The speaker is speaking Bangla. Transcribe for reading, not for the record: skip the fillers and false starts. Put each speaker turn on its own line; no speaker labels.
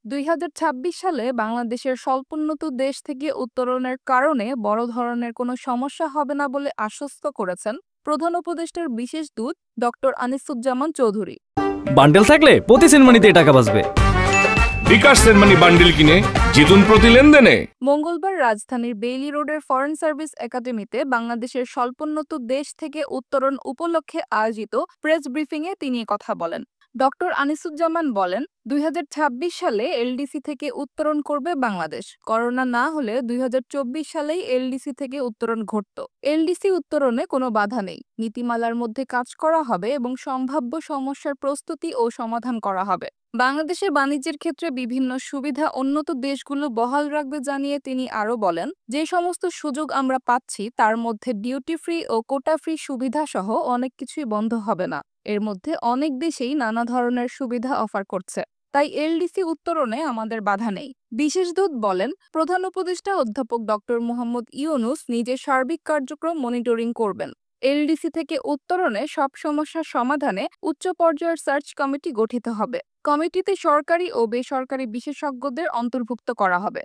2026 সালে বাংলাদেশের স্বল্পোন্নত দেশ থেকে উত্তরণের কারণে বড় ধরনের কোনো সমস্যা হবে না বলে আশ্বস্ত করেছেন প্রধান উপদেষ্টার বিশেষ দূত ডক্টর আনিসুজ্জামান চৌধুরী।
বান্ডেল থাকলে প্রতি সেনমানিতে টাকা বাঁচবে।
বিকাশ সেনমানি বান্ডেল কিনে জিতুন প্রতি লেনদেনে।
মঙ্গলবার রাজধানীর বেইলি রোডের ফরেন সার্ভিস একাডেমিতে বাংলাদেশের স্বল্পোন্নত দেশ থেকে উত্তরণ উপলক্ষে আয়োজিত প্রেস ব্রিফিংয়ে তিনি কথা বলেন। ডক্টর আনিসুজ্জামান বলেন, 2026 সালে এলডিসি থেকে উত্তরণ করবে বাংলাদেশ। করোনা না হলে 2024 সালেই এলডিসি থেকে উত্তরণ ঘটত। এলডিসি উত্তরণে কোনো বাধা নেই, নীতিমালার মধ্যে কাজ করা হবে এবং সম্ভাব্য সমস্যার প্রস্তুতি ও সমাধান করা হবে। বাংলাদেশের বাণিজ্যের ক্ষেত্রে বিভিন্ন সুবিধা উন্নত দেশগুলো বহাল রাখবে জানিয়ে তিনি আরও বলেন, যে সমস্ত সুযোগ আমরা পাচ্ছি তার মধ্যে ডিউটি ফ্রি ও কোটা ফ্রি সুবিধা সহ অনেক কিছুই বন্ধ হবে না। এর মধ্যে অনেক দেশেই নানা ধরনের সুবিধা অফার করছে, তাই এলডিসি উত্তরণে আমাদের বাধা নেই। বিশেষ দূত বলেন, প্রধান উপদেষ্টা অধ্যাপক ডক্টর মোহাম্মদ ইউনূস নিজের সার্বিক কার্যক্রম মনিটরিং করবেন। এলডিসি থেকে উত্তরণে সব সমস্যার সমাধানে উচ্চ পর্যায়ের সার্চ কমিটি গঠিত হবে। কমিটিতে সরকারি ও বেসরকারি বিশেষজ্ঞদের অন্তর্ভুক্ত করা হবে।